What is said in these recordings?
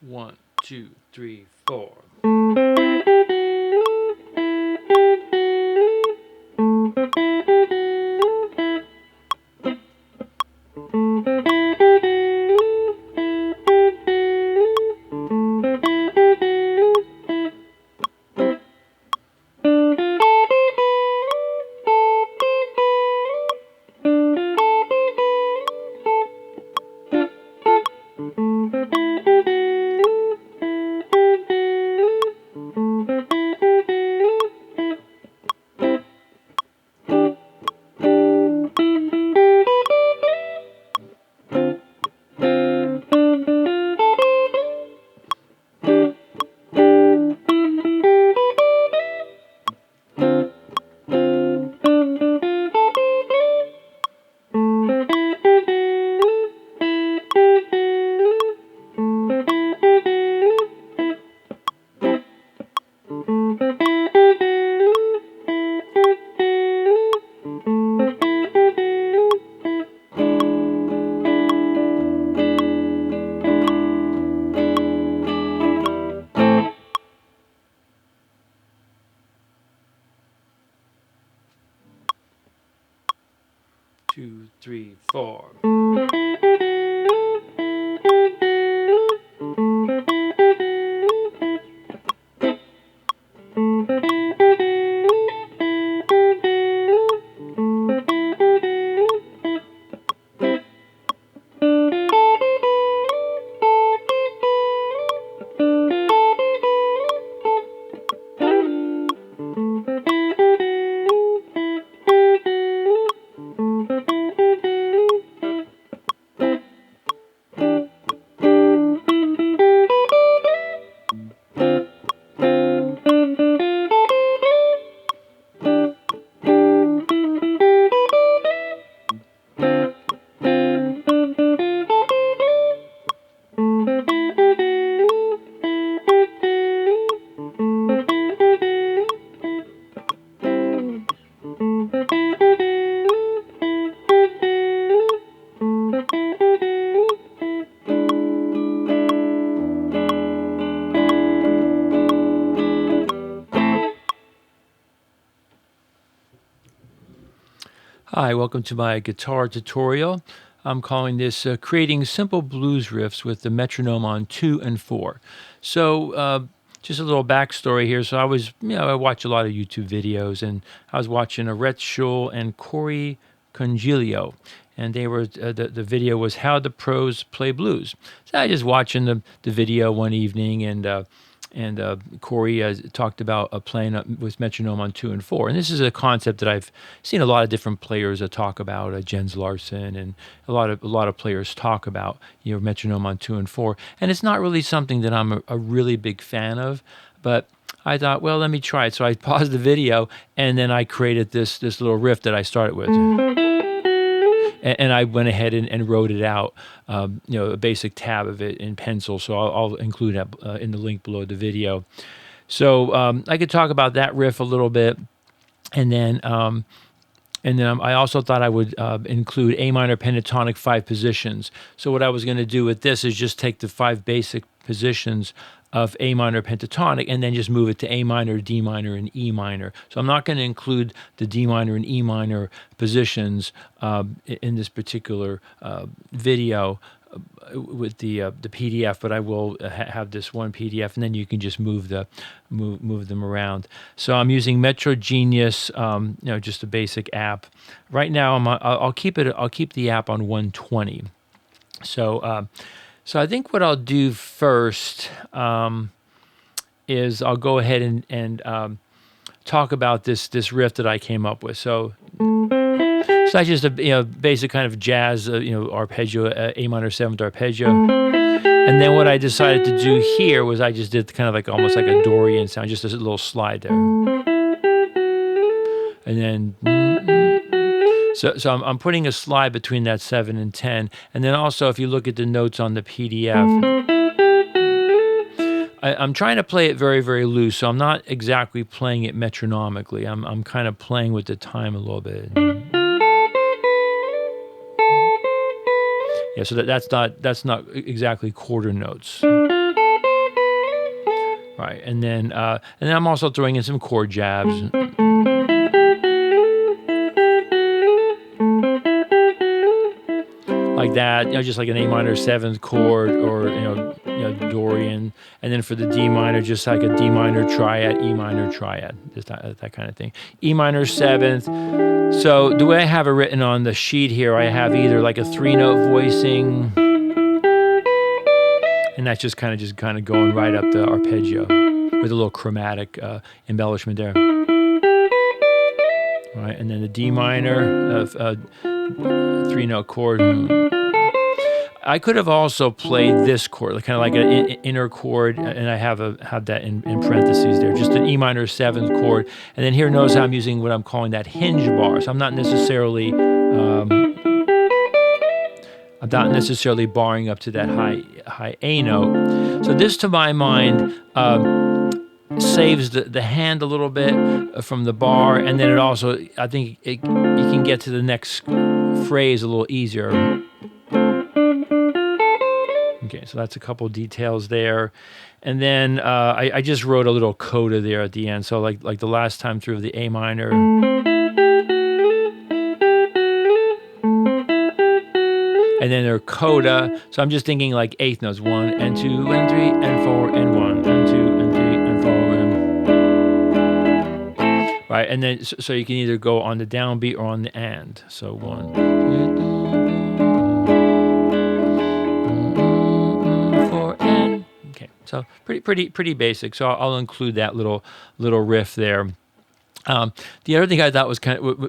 One, two, three, four. Two, three, four. Hi, welcome to my guitar tutorial. I'm calling this Creating Simple Blues Riffs with the Metronome on 2 and 4. So, just a little backstory here. So I watch a lot of YouTube videos, and I was watching Rhett Shull and Corey Congilio, and they were the video was How the Pros Play Blues. So I just watching the video one evening, and Corey talked about playing with metronome on 2 and 4. And this is a concept that I've seen a lot of different players talk about, Jens Larson, and a lot of players talk about, metronome on 2 and 4. And it's not really something that I'm a really big fan of, but I thought, well, let me try it. So I paused the video, and then I created this little riff that I started with. And I went ahead and wrote it out, a basic tab of it in pencil. So I'll include that in the link below the video. So I could talk about that riff a little bit, and then I also thought I would include A minor pentatonic 5 positions. So what I was going to do with this is just take the 5 basic positions of A minor pentatonic and then just move it to A minor, D minor, and E minor. So I'm not going to include the D minor and E minor positions in this particular video with the PDF, but I will have this one PDF, and then you can just move them around. So I'm using Metro Genius, just a basic app. Right now, I'll keep the app on 120. So I think what I'll do first is I'll go ahead and talk about this riff that I came up with. So that's just a basic kind of jazz arpeggio, A minor 7th arpeggio. And then what I decided to do here was I just did kind of like almost like a Dorian sound, just a little slide there. And then so I'm putting a slide between that 7 and 10. And then also, if you look at the notes on the PDF, I'm trying to play it very, very loose. So I'm not exactly playing it metronomically. I'm kind of playing with the time a little bit. Yeah, so that's not exactly quarter notes. right? And then I'm also throwing in some chord jabs like that, just like an A minor seventh chord, or Dorian, and then for the D minor, just like a D minor triad, E minor triad, just that kind of thing. E minor seventh. So the way I have it written on the sheet here, I have either like a 3-note voicing, and that's just kind of going right up the arpeggio with a little chromatic embellishment there. Right, and then the D minor, 3-note chord. I could have also played this chord, kind of like an inner chord, and I have that in parentheses there, just an E minor seventh chord. And then here, notice how I'm using what I'm calling that hinge bar. So I'm not necessarily barring up to that high A note. So this, to my mind, saves the hand a little bit from the bar, and then it also, I think you can get to the next phrase a little easier. Okay, so that's a couple details there. And then I just wrote a little coda there at the end. So like the last time through the A minor. And then their coda. So I'm just thinking like eighth notes. 1 and 2 and 3 and 4 and 1 and 2 and 3 and 4 and... Right, and then so you can either go on the downbeat or on the and. So 1, 2, 4 and... Okay, so pretty basic. So I'll include that little riff there. The other thing I thought was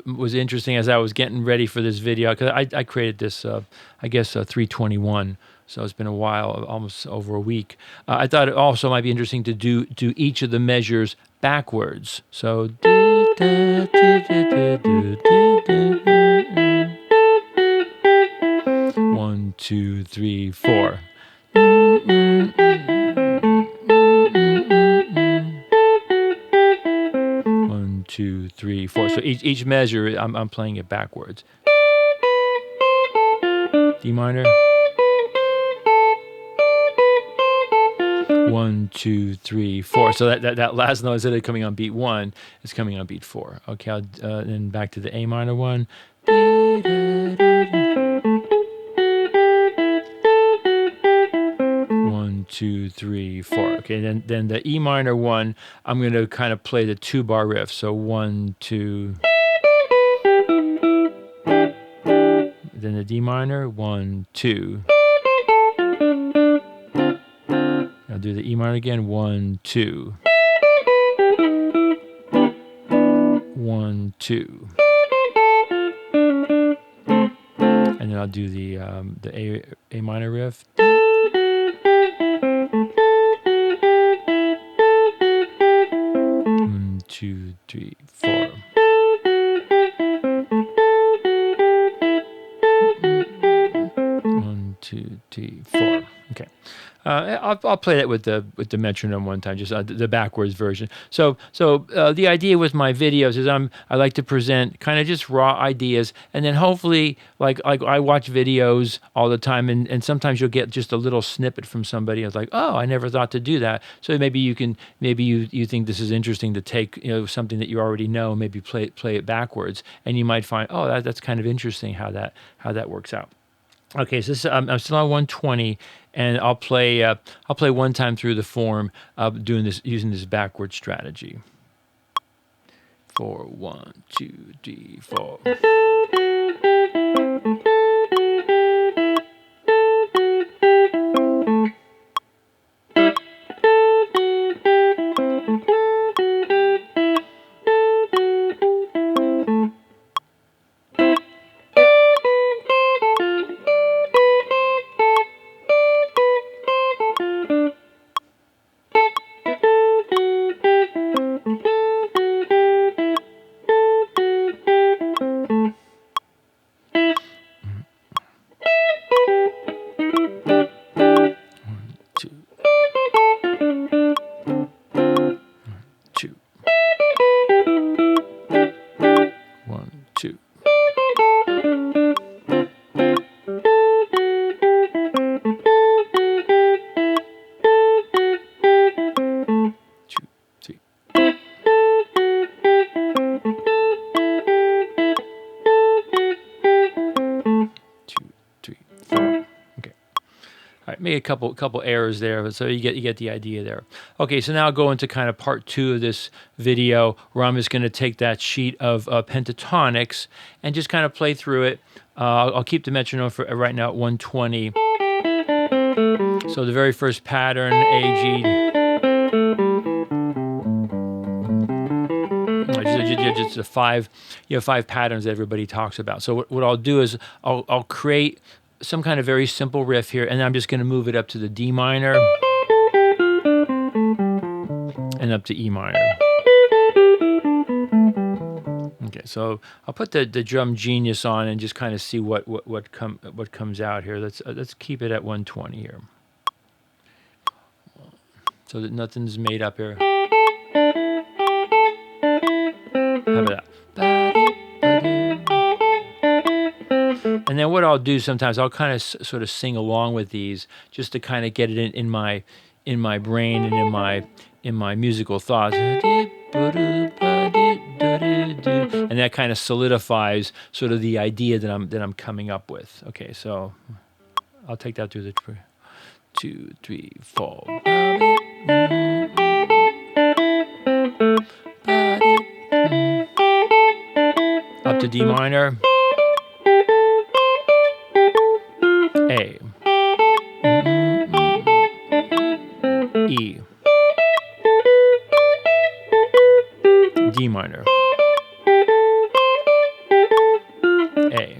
was interesting as I was getting ready for this video, because I created this, 321, so it's been a while, almost over a week. I thought it also might be interesting to do each of the measures backwards. So 1, 2, 3, 4. 1, 2, 3, 4. So each measure, I'm playing it backwards. D minor. 1, 2, 3, 4. So that last note, instead of coming on beat 1, is coming on beat 4. Okay, then back to the A minor one. 1, 2, 3, 4. Okay, then the E minor one, I'm going to kind of play the 2-bar riff. So 1, 2. Then the D minor, 1, 2. I'll do the E minor again, 1, 2. 1, 2. And then I'll do the A minor riff. 1, 2, 3, 4. 1, 2, 3, 4. Okay. I'll play that with the metronome one time, just the backwards version. So the idea with my videos is I like to present kind of just raw ideas, and then hopefully, like I watch videos all the time, and sometimes you'll get just a little snippet from somebody. It's like, oh, I never thought to do that. So maybe you think this is interesting to take something that you already know, maybe play it backwards, and you might find, oh, that's kind of interesting how that works out. Okay, so I'm still on 120, and I'll play one time through the form using this backward strategy. 4, 1, 2, 3, 4. right, make a couple errors there, but so you get the idea there. Okay, so now I'll go into kind of part 2 of this video, where I'm just going to take that sheet of pentatonics and just kind of play through it. I'll keep the metronome for right now at 120. So the very first pattern, A, G. Just the five patterns that everybody talks about. So what I'll do is I'll create some kind of very simple riff here, and I'm just going to move it up to the D minor and up to E minor. Okay, so I'll put the Drum Genius on and just kind of see what comes out here. Let's keep it at 120 here, so that nothing's made up here. How about that? And then what I'll do sometimes, I'll kind of sort of sing along with these, just to kind of get it in my brain and in my musical thoughts. And that kind of solidifies sort of the idea that I'm coming up with. Okay, so I'll take that through the 2, 3, 4. Up to D minor, A, E, D minor, A.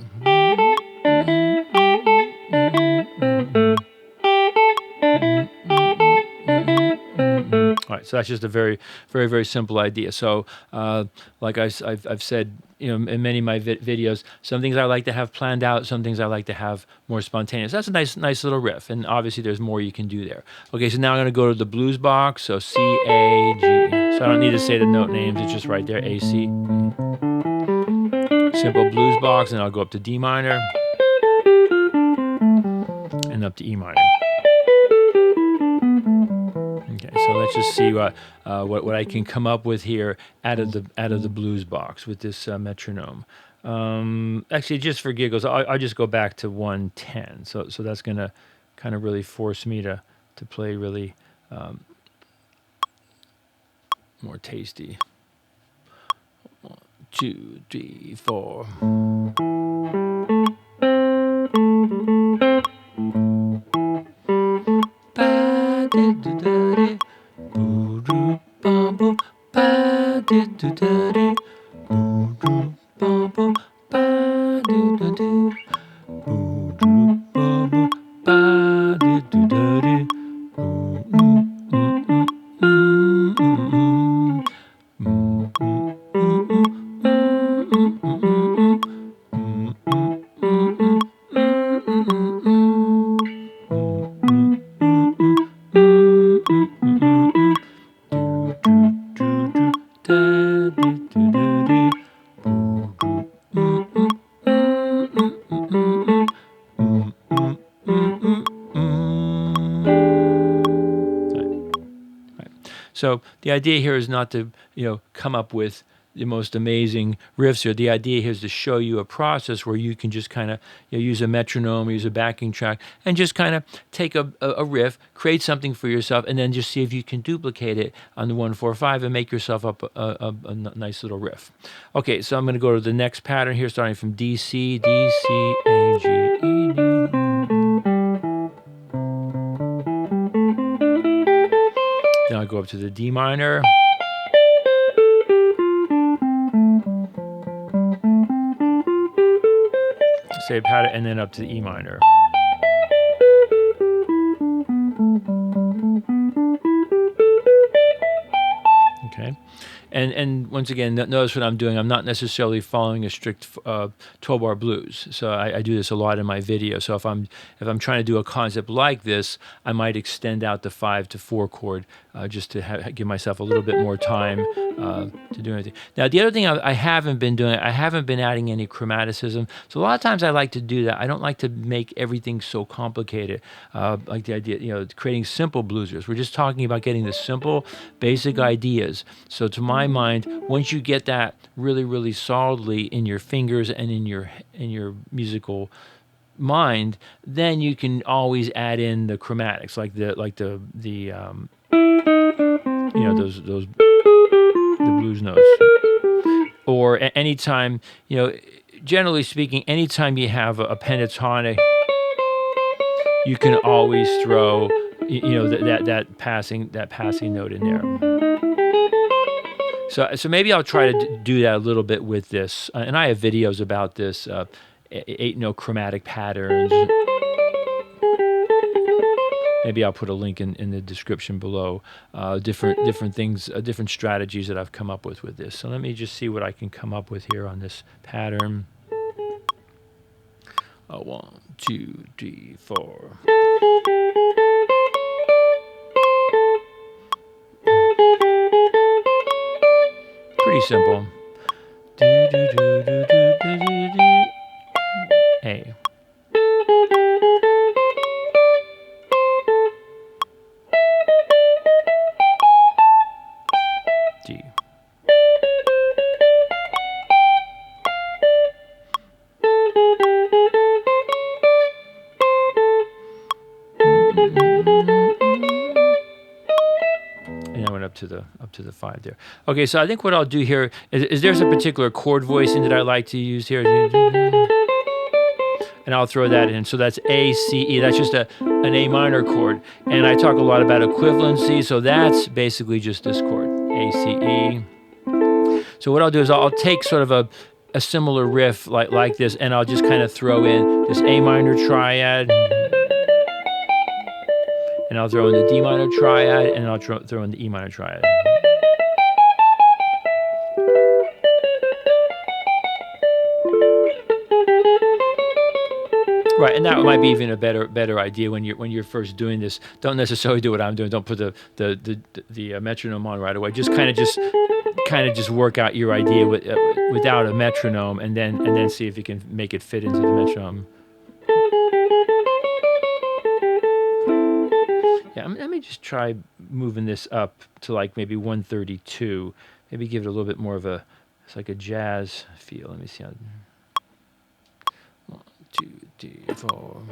All right, so that's just a very, very, very simple idea. So, like I've said, in many of my videos, some things I like to have planned out, some things I like to have more spontaneous. That's a nice little riff, and obviously there's more you can do there. Okay, so now I'm going to go to the blues box. So C, A, G. So I don't need to say the note names; it's just right there. A, C. Simple blues box, and I'll go up to D minor and up to E minor. Okay, so let's just see what I can come up with here out of the blues box with this metronome. Actually, just for giggles, I'll just go back to 110. So that's gonna kind of really force me to play really more tasty. 1, 2, 3, 4. So the idea here is not to, come up with the most amazing riffs here. The idea here is to show you a process where you can just kind of use a metronome, use a backing track, and just kind of take a riff, create something for yourself, and then just see if you can duplicate it on the 1-4-5 and make yourself up a nice little riff. Okay, so I'm going to go to the next pattern here, starting from D, C, D, C, A, G, E, D. Then I'll go up to the D minor. Same pattern, and then up to the E minor. Okay. And once again, notice what I'm doing. I'm not necessarily following a strict 12-bar blues. So I do this a lot in my video. So if I'm trying to do a concept like this, I might extend out the 5 to 4 chord just to give myself a little bit more time to do anything. Now, the other thing I haven't been doing, I haven't been adding any chromaticism. So a lot of times I like to do that. I don't like to make everything so complicated. Like the idea, creating simple blues riffs. We're just talking about getting the simple, basic ideas. So to my mind, once you get that really, really solidly in your fingers and in your musical mind, then you can always add in the chromatics, like the those the blues notes. Or anytime, generally speaking, anytime you have a pentatonic, you can always throw that passing note in there. So maybe I'll try to do that a little bit with this, and I have videos about this, 8-note chromatic patterns. Maybe I'll put a link in the description below. Different things, different strategies that I've come up with this. So let me just see what I can come up with here on this pattern. 1, 2, 3, 4. Pretty simple. A. D. And I went up to the 5 there. Okay, so I think what I'll do here is there's a particular chord voicing that I like to use here. And I'll throw that in. So that's A, C, E. That's just an A minor chord. And I talk a lot about equivalency, so that's basically just this chord, A, C, E. So what I'll do is I'll take sort of a similar riff like this, and I'll just kind of throw in this A minor triad, and I'll throw in the D minor triad, and I'll throw in the E minor triad. Right, and that might be even a better idea when you're first doing this. Don't necessarily do what I'm doing. Don't put the metronome on right away. Just kind of work out your idea without a metronome, and then see if you can make it fit into the metronome. Yeah, let me just try moving this up to like maybe 132. Maybe give it a little bit more of it's like a jazz feel. Let me see how. 1, 2, 3, 4.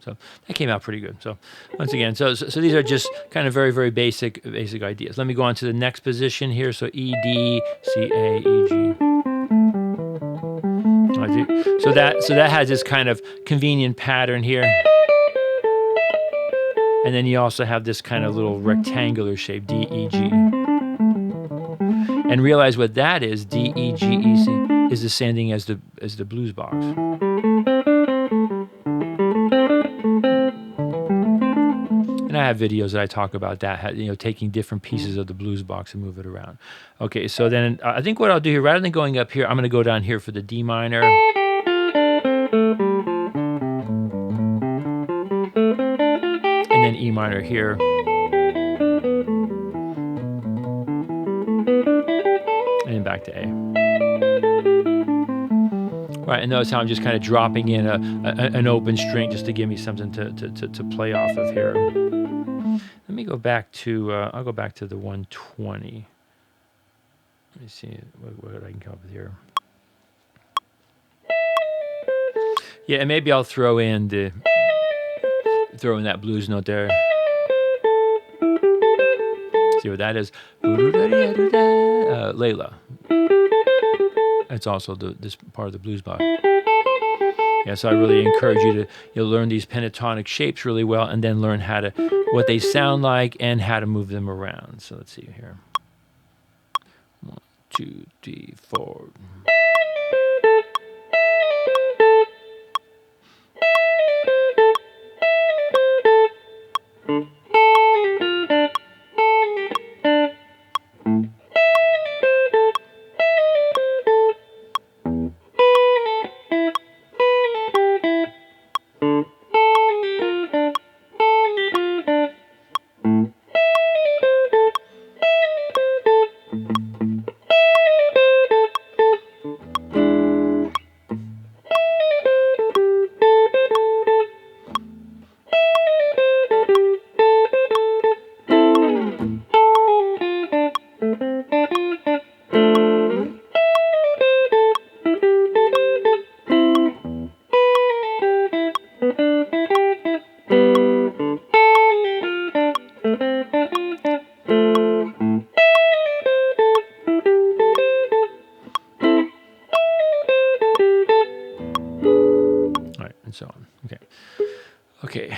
So that came out pretty good. So once again, so these are just kind of very, very basic ideas. Let me go on to the next position here. So E, D, C, A, E, G. So that has this kind of convenient pattern here. And then you also have this kind of little rectangular shape, D, E, G. And realize what that is, D, E, G, E, C, is the same thing as the blues box. And I have videos that I talk about that, taking different pieces of the blues box and move it around. Okay, so then I think what I'll do here, rather than going up here, I'm going to go down here for the D minor. And then E minor here. And then back to A. Right, and notice how I'm just kind of dropping in an open string just to give me something to play off of here. Let me go back to, I'll go back to the 120. Let me see what I can come up with here. Yeah, and maybe I'll throw in that blues note there. See what that is? Layla. It's also this part of the blues box. Yeah, so I really encourage you to learn these pentatonic shapes really well, and then learn what they sound like and how to move them around. So let's see here. 1, 2, 3, 4. All right, and so on. Okay. Okay,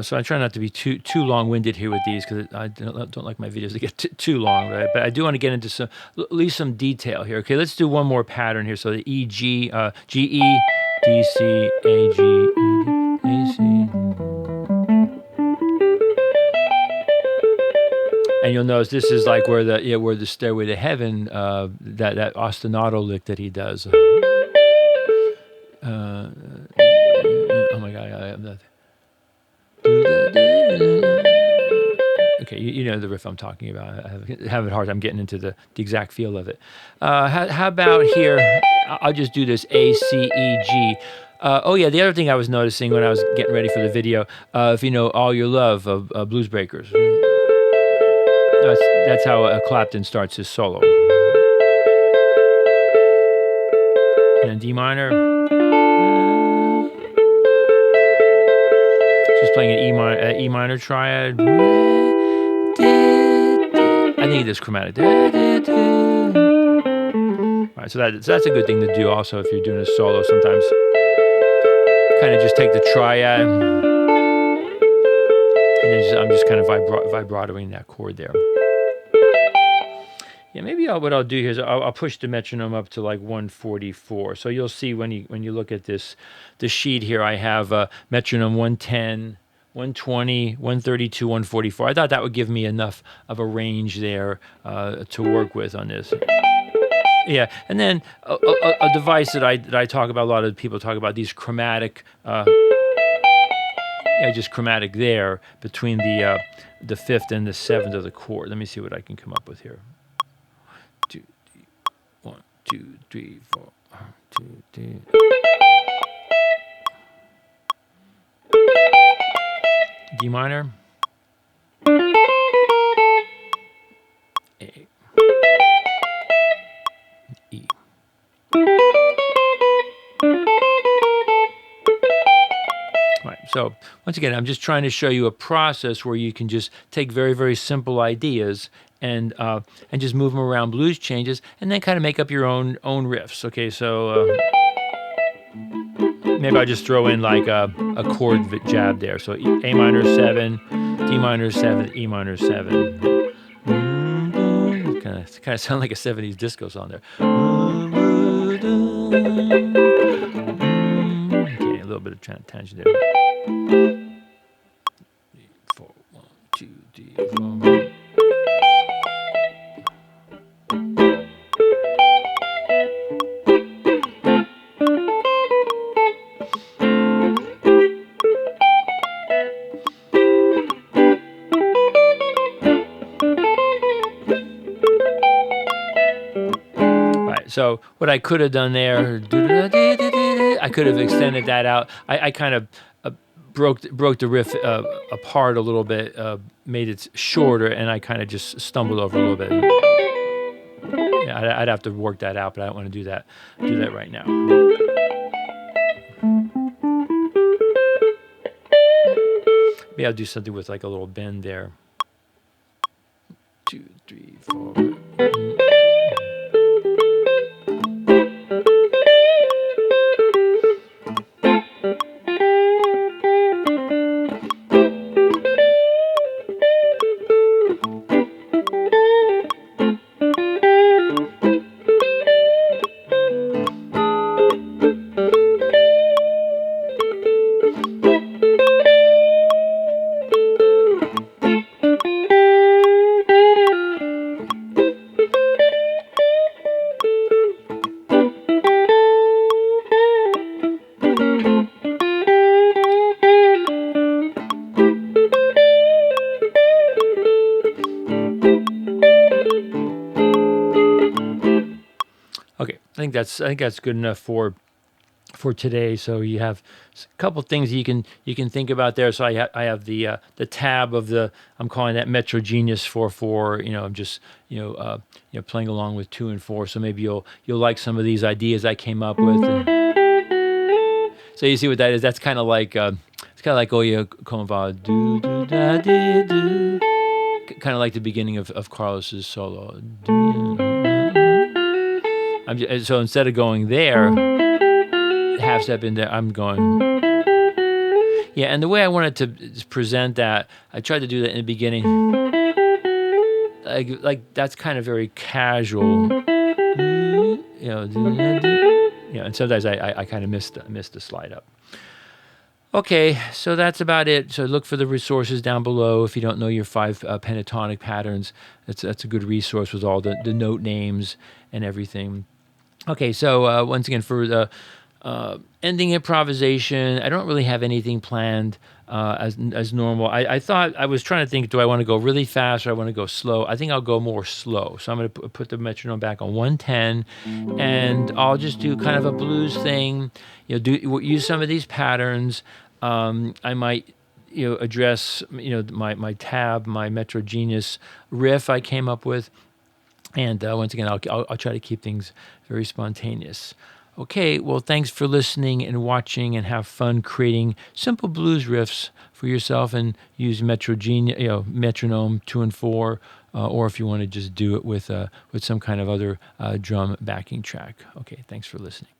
so I try not to be too long-winded here with these because I don't like my videos to get too long, right? But I do want to get into some at least some detail here. Okay, let's do one more pattern here. So the E G G E D C A G E A C, and you'll notice this is like where the Stairway to Heaven that ostinato lick that he does. Oh my God, I'm not. Okay, you know the riff I'm talking about. I have a hard time getting into the exact feel of it. How about here? I'll just do this A, C, E, G. Oh yeah, the other thing I was noticing when I was getting ready for the video, if you know All Your Love of Blues Breakers, that's how Clapton starts his solo. And then D minor, just playing an E minor triad. I think it is chromatic. All right, so that's a good thing to do also if you're doing a solo sometimes. Kind of just take the triad, and then I'm just kind of vibratoing that chord there. Yeah, maybe what I'll do here is I'll push the metronome up to like 144. So you'll see when you look at the sheet here, I have metronome 110, 120, 132, 144. I thought that would give me enough of a range there to work with on this. Yeah, and then a device that I talk about, a lot of people talk about, these chromatic, just chromatic there between the fifth and the seventh of the chord. Let me see what I can come up with here. 1, 2, 3, 4, 1, 2, 3. D minor, A, E. All right, so once again, I'm just trying to show you a process where you can just take very, very simple ideas and just move them around blues changes, and then kind of make up your own riffs. Okay, so maybe I'll just throw in like a chord jab there. So A minor 7, D minor 7, E minor 7. Kind of sound like a 70s disco song there. Okay, a little bit of tangent there. 4, 1, 2, 3, 4. So what I could have done there, I could have extended that out. I kind of broke the riff apart a little bit, made it shorter, and I kind of just stumbled over a little bit. Yeah, I'd have to work that out, but I don't want to do that right now. Maybe I'll do something with like a little bend there. 2, 3, 4. I think that's good enough for today. So you have a couple things you can think about there. So I have the tab of the, I'm calling that Metro Genius 4/4. I'm just playing along with 2 and 4. So maybe you'll like some of these ideas I came up with. So you see what that is? That's kind of like it's kind of like Oya Como Va do do da di do. Kind of like the beginning of Carlos's solo. So instead of going there, half step in there, I'm going. Yeah, and the way I wanted to present that, I tried to do that in the beginning. Like that's kind of very casual. And sometimes I kind of missed the slide up. Okay, so that's about it. So look for the resources down below. If you don't know your 5 pentatonic patterns, that's a good resource with all the note names and everything. Okay, so once again, for the ending improvisation, I don't really have anything planned as normal. I thought, I was trying to think, do I want to go really fast or I want to go slow? I think I'll go more slow. So I'm going to put the metronome back on 110, and I'll just do kind of a blues thing. Use some of these patterns. I might address my tab, my Metro Genius riff I came up with. And once again, I'll try to keep things very spontaneous. Okay, well, thanks for listening and watching, and have fun creating simple blues riffs for yourself, and use metronome 2 and 4, or if you want to just do it with some kind of other drum backing track. Okay, thanks for listening.